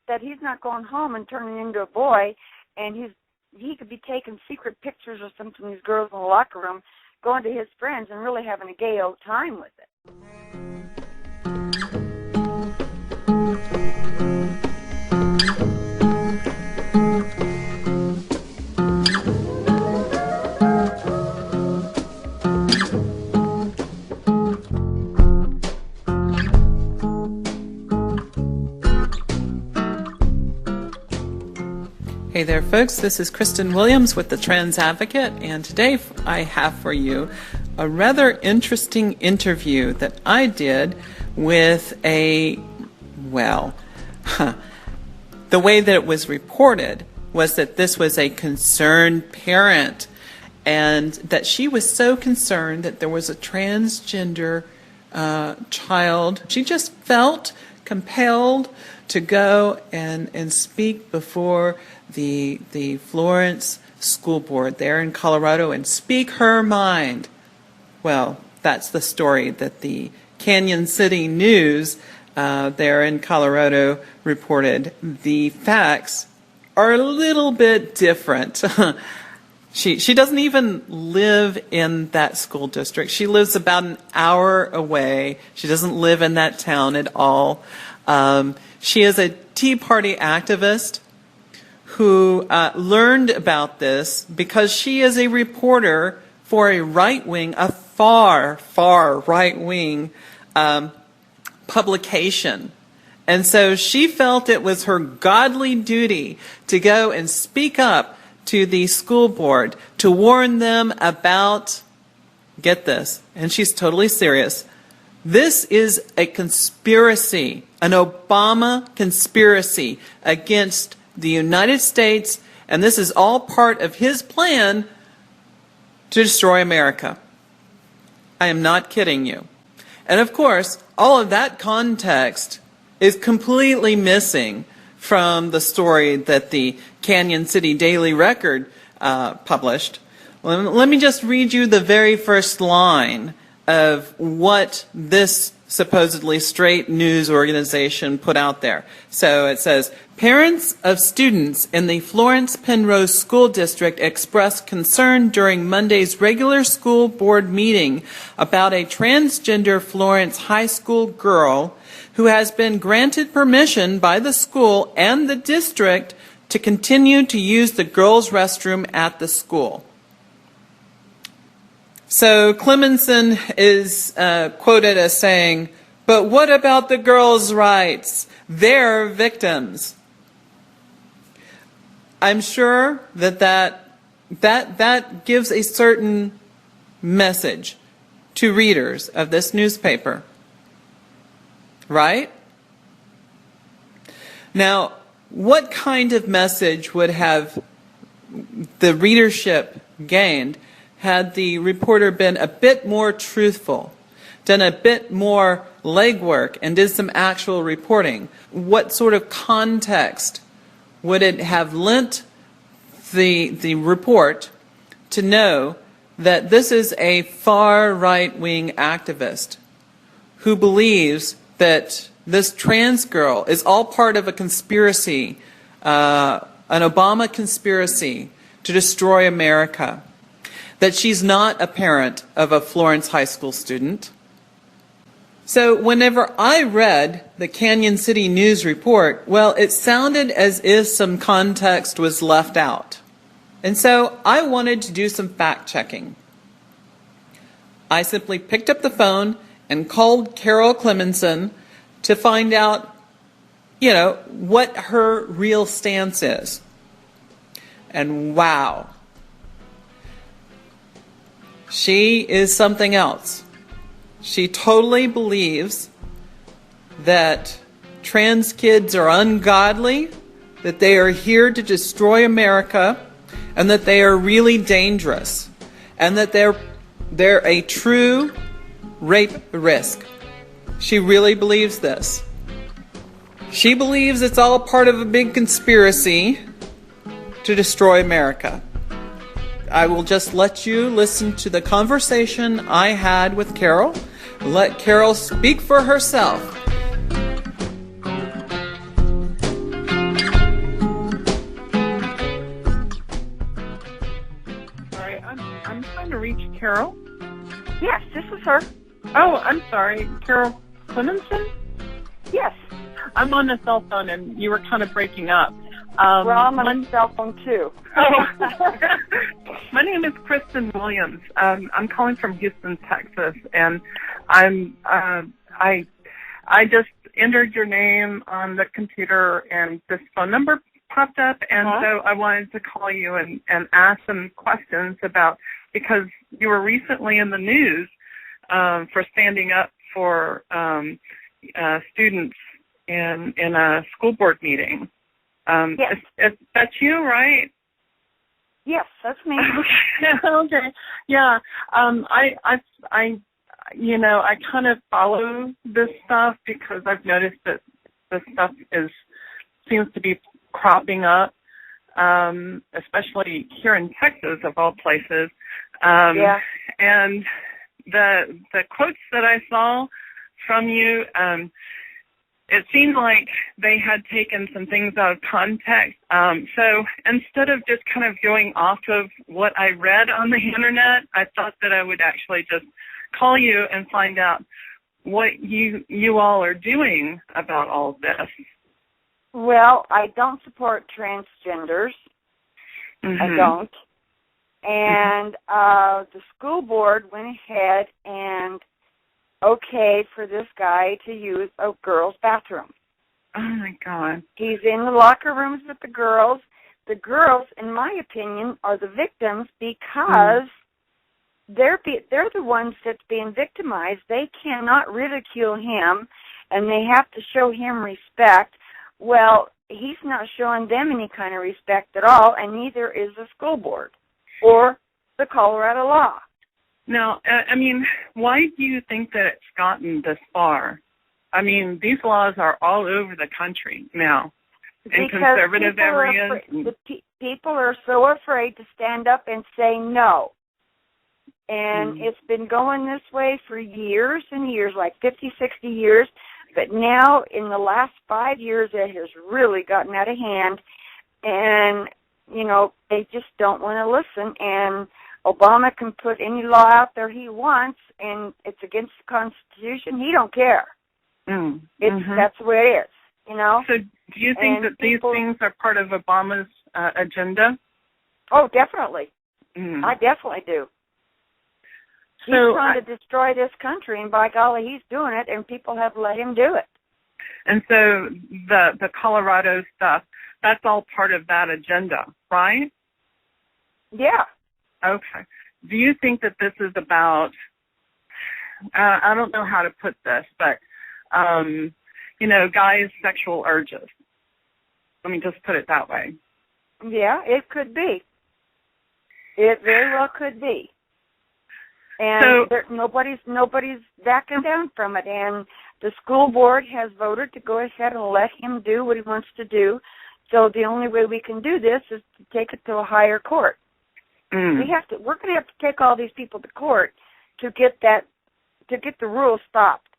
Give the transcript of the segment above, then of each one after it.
that he's not going home and turning into a boy, and he could be taking secret pictures or something, these girls in the locker room, going to his friends and really having a gay old time with it. Hey there, folks. This is Kristen Williams with the TransAdvocate, and today I have for you a rather interesting interview that I did with the way that it was reported was that this was a concerned parent, and that she was so concerned that there was a transgender child. She just felt compelled to go and speak before the Florence School Board there in Colorado and speak her mind. Well, that's the story that the Canyon City News there in Colorado reported. The facts are a little bit different. She doesn't even live in that school district. She lives about an hour away. She doesn't live in that town at all. She is a Tea Party activist who learned about this because she is a reporter for a far right-wing publication. And so she felt it was her godly duty to go and speak up to the school board to warn them about, get this, and she's totally serious, this is a conspiracy, an Obama conspiracy against the United States, and this is all part of his plan to destroy America. I am not kidding you. And of course, all of that context is completely missing from the story that the Canyon City Daily Record published. Let me just read you the very first line of what this supposedly straight news organization put out there. So it says, parents of students in the Florence Penrose School District expressed concern during Monday's regular school board meeting about a transgender Florence high school girl who has been granted permission by the school and the district to continue to use the girls' restroom at the school. So Clemenson is quoted as saying, but what about the girls' rights? They're victims. I'm sure that gives a certain message to readers of this newspaper. Right? Now, what kind of message would have the readership gained had the reporter been a bit more truthful, done a bit more legwork, and did some actual reporting? What sort of context would it have lent the report to know that this is a far right-wing activist who believes that this trans girl is all part of a conspiracy, an Obama conspiracy to destroy America? That she's not a parent of a Florence high school student. So whenever I read the Canyon City News report, well, it sounded as if some context was left out. And so I wanted to do some fact-checking. I simply picked up the phone and called Carol Clemenson to find out, what her real stance is. And wow. She is something else. She totally believes that trans kids are ungodly, that they are here to destroy America, and that they are really dangerous, and that they're a true rape risk. She really believes this. She believes it's all part of a big conspiracy to destroy America. I will just let you listen to the conversation I had with Carol. Let Carol speak for herself. Carol? Yes, this is her. Oh, I'm sorry. Carol Clemenson? Yes. I'm on the cell phone, and you were kind of breaking up. Well, I'm on a cell phone, too. Oh. My name is Kristen Williams. I'm calling from Houston, Texas, and I just entered your name on the computer, and this phone number popped up, and so I wanted to call you and ask some questions about, because you were recently in the news for standing up for students in a school board meeting. Yes. That's you, right? Yes, that's me. Okay. Yeah. I kind of follow this stuff because I've noticed that this stuff seems to be cropping up, especially here in Texas, of all places. Yeah. And the quotes that I saw from you, it seemed like they had taken some things out of context. So instead of just kind of going off of what I read on the internet, I thought that I would actually just call you and find out what you all are doing about all of this. Well, I don't support transgenders. Mm-hmm. I don't. And the school board went ahead and okayed for this guy to use a girls' bathroom. Oh, my God. He's in the locker rooms with the girls. The girls, in my opinion, are the victims because they're the ones that's being victimized. They cannot ridicule him, and they have to show him respect. Well, he's not showing them any kind of respect at all, and neither is the school board or the Colorado law. Now, I mean, why do you think that it's gotten this far? I mean, these laws are all over the country now in conservative areas. People are so afraid to stand up and say no. And it's been going this way for years and years, like 50, 60 years. But now, in the last 5 years, it has really gotten out of hand. And, they just don't want to listen. And Obama can put any law out there he wants, and it's against the Constitution. He don't care. That's the way it is, So do you think that these things are part of Obama's agenda? Oh, definitely. I definitely do. He's trying to destroy this country, and by golly, he's doing it, and people have let him do it. And so the Colorado stuff, that's all part of that agenda, right? Yeah. Okay. Do you think that this is about, I don't know how to put this, but, guys' sexual urges? Let me just put it that way. Yeah, it could be. It very well could be. And nobody's backing down from it. And the school board has voted to go ahead and let him do what he wants to do. So the only way we can do this is to take it to a higher court. We're going to have to take all these people to court to get the rules stopped.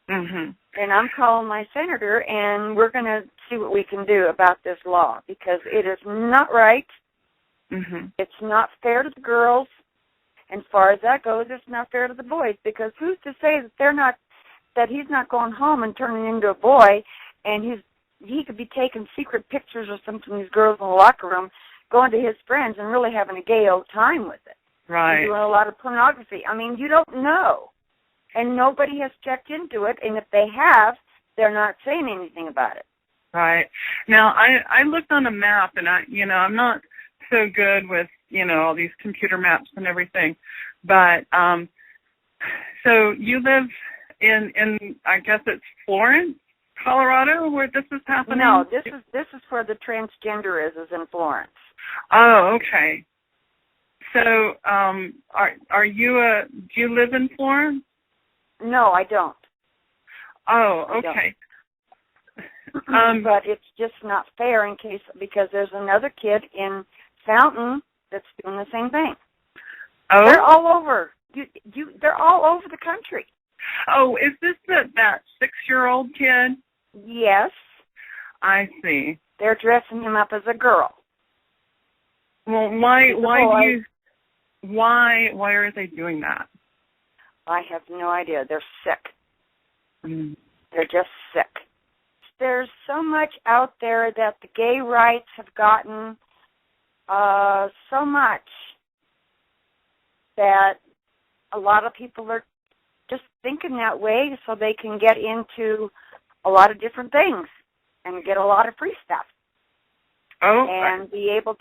And I'm calling my senator, and we're going to see what we can do about this law, because it is not right. It's not fair to the girls. And as far as that goes, it's not fair to the boys, because who's to say that he's not going home and turning into a boy, and he could be taking secret pictures or something of these girls in the locker room, going to his friends and really having a gay old time with it. Right. And doing a lot of pornography. I mean, you don't know. And nobody has checked into it, and if they have, they're not saying anything about it. Right. Now, I looked on a map, and I'm not so good with, all these computer maps and everything. But, so you live in I guess it's Florence, Colorado, where this is happening? No, this is where the transgender is in Florence. Oh, okay. So, do you live in Florence? No, I don't. Oh, okay. But it's just not fair because there's another kid in Fountain that's doing the same thing. Oh, they're all over. They're all over the country. Oh, is this that 6-year-old kid? Yes. I see. They're dressing him up as a girl. Well, why do you? why are they doing that? I have no idea. They're sick. Mm. They're just sick. There's so much out there that the gay rights have gotten so much that a lot of people are just thinking that way so they can get into a lot of different things and get a lot of free stuff. Oh, and be able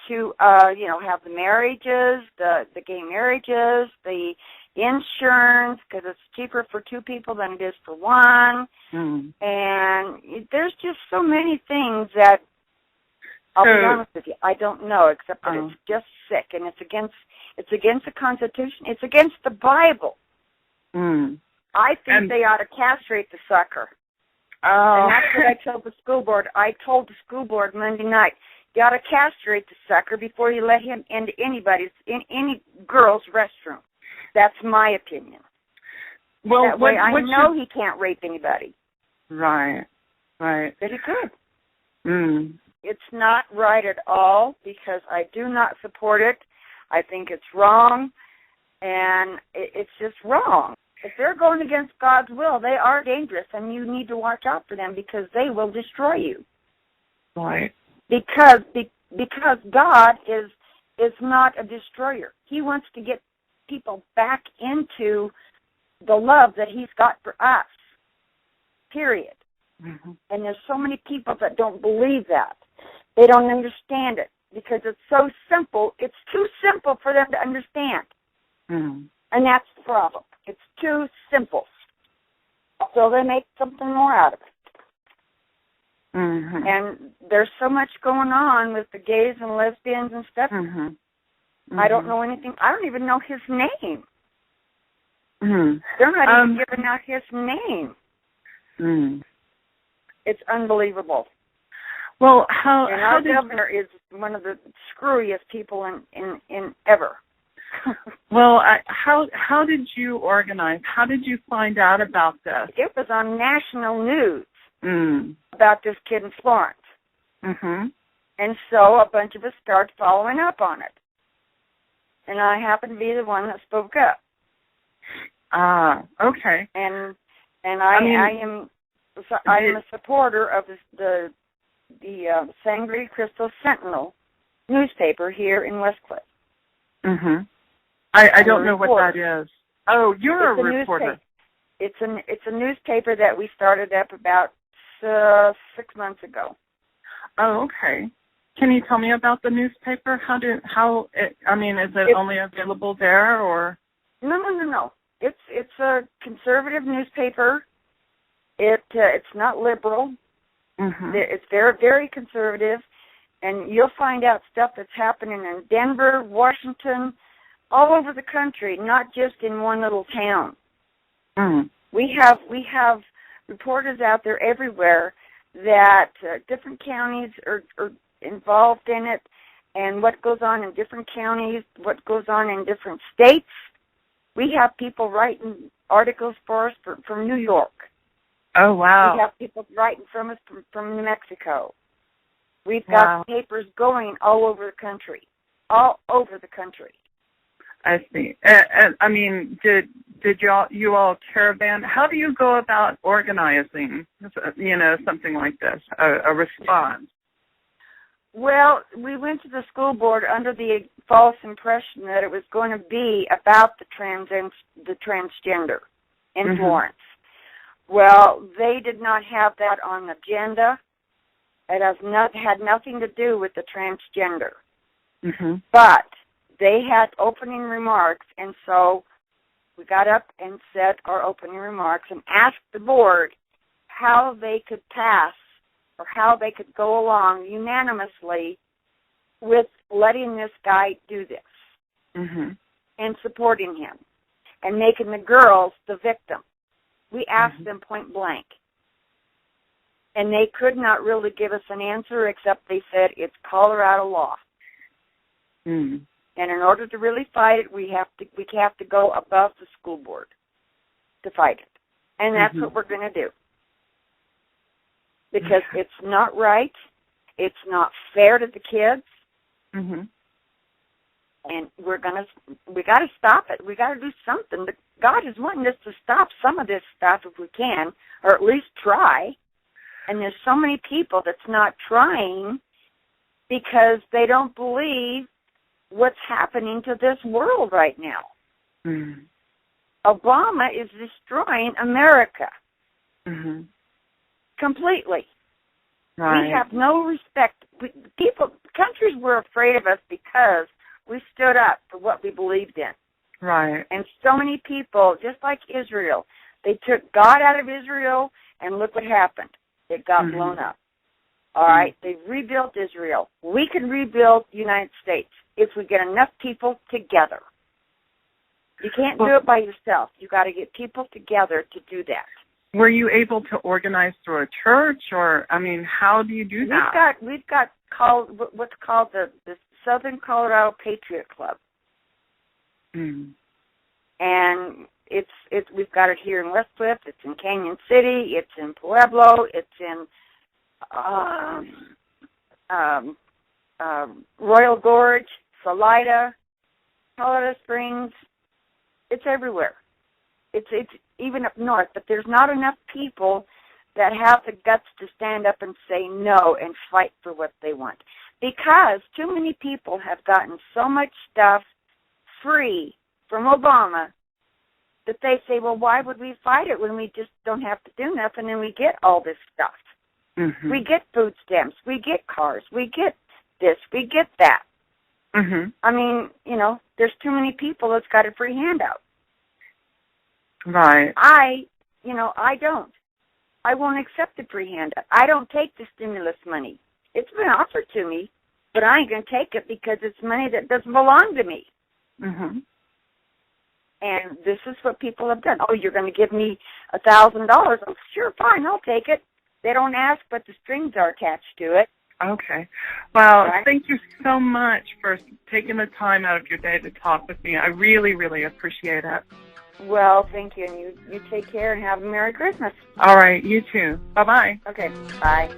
to have the marriages, the gay marriages, the insurance, because it's cheaper for two people than it is for one. Mm. And there's just so many things that I'll be honest with you, I don't know, except that it's just sick, and it's against the Constitution. It's against the Bible. Mm. I think they ought to castrate the sucker. Oh. And that's what I told the school board. I told the school board Monday night, you ought to castrate the sucker before you let him into any girl's restroom. That's my opinion. Well, that way I know he can't rape anybody. Right. But he could. Mm. It's not right at all because I do not support it. I think it's wrong, and it's just wrong. If they're going against God's will, they are dangerous, and you need to watch out for them because they will destroy you. Right. Because God is not a destroyer. He wants to get people back into the love that He's got for us, period. Mm-hmm. And there's so many people that don't believe that. They don't understand it because it's so simple. It's too simple for them to understand. Mm-hmm. And that's the problem. It's too simple. So they make something more out of it. Mm-hmm. And there's so much going on with the gays and lesbians and stuff. Mm-hmm. Mm-hmm. I don't know anything. I don't even know his name. Mm-hmm. They're not even giving out his name. Mm-hmm. It's unbelievable. Well, and our governor is one of the screwiest people in ever. Well, how did you organize? How did you find out about this? It was on national news about this kid in Florence. Mm-hmm. And so a bunch of us started following up on it. And I happened to be the one that spoke up. Okay. And I am a supporter of the Sangre Cristo Sentinel newspaper here in Westcliff. Mm-hmm. I don't know what that is. Oh, you're a reporter. It's a newspaper that we started up about 6 months ago. Oh, okay. Can you tell me about the newspaper? Is it only available there or? No. It's a conservative newspaper. It's not liberal. Mm-hmm. It's very, very conservative, and you'll find out stuff that's happening in Denver, Washington, all over the country, not just in one little town. Mm. We have reporters out there everywhere that different counties are involved in it, and what goes on in different counties, what goes on in different states. We have people writing articles for us from New York. Oh, wow. We have people writing from us from New Mexico. We've got papers going all over the country. All over the country. I see. Did you all caravan? How do you go about organizing, something like this, a response? Well, we went to the school board under the false impression that it was going to be about the transgender in Florence. Well, they did not have that on the agenda. It had nothing to do with the transgender. Mm-hmm. But they had opening remarks, and so we got up and said our opening remarks and asked the board how they could pass or how they could go along unanimously with letting this guy do this and supporting him and making the girls the victim. We asked them point blank. And they could not really give us an answer except they said it's Colorado law. Mm. And in order to really fight it, we have to go above the school board to fight it. And that's what we're going to do. Because it's not right. It's not fair to the kids. Mm-hmm. And we got to stop it. We got to do something. But God is wanting us to stop some of this stuff if we can, or at least try. And there's so many people that's not trying because they don't believe what's happening to this world right now. Mm-hmm. Obama is destroying America. Mm-hmm. Completely. Right. We have no respect. Countries were afraid of us because we stood up for what we believed in. Right. And so many people, just like Israel, they took God out of Israel, and look what happened. It got blown up. All right? They've rebuilt Israel. We can rebuild the United States if we get enough people together. You can't do it by yourself. You got to get people together to do that. Were you able to organize through a church, or, I mean, how do you do that? We've got what's called the Southern Colorado Patriot Club. Mm. And we've got it here in West Cliff, it's in Canyon City, it's in Pueblo, it's in Royal Gorge, Salida, Colorado Springs. It's everywhere. It's even up north, but there's not enough people that have the guts to stand up and say no and fight for what they want. Because too many people have gotten so much stuff free from Obama that they say, well, why would we fight it when we just don't have to do nothing and we get all this stuff? Mm-hmm. We get food stamps, we get cars, we get this, we get that. Mm-hmm. I mean, there's too many people that's got a free handout. Right. I don't. I won't accept the free handout. I don't take the stimulus money. It's been offered to me, but I ain't going to take it because it's money that doesn't belong to me. Mm-hmm. And this is what people have done. Oh, you're going to give me $1,000? Oh, sure, fine, I'll take it. They don't ask, but the strings are attached to it. Okay. Well, right. Thank you so much for taking the time out of your day to talk with me. I really, really appreciate it. Well, thank you. And you take care and have a Merry Christmas. All right, you too. Bye-bye. Okay, bye.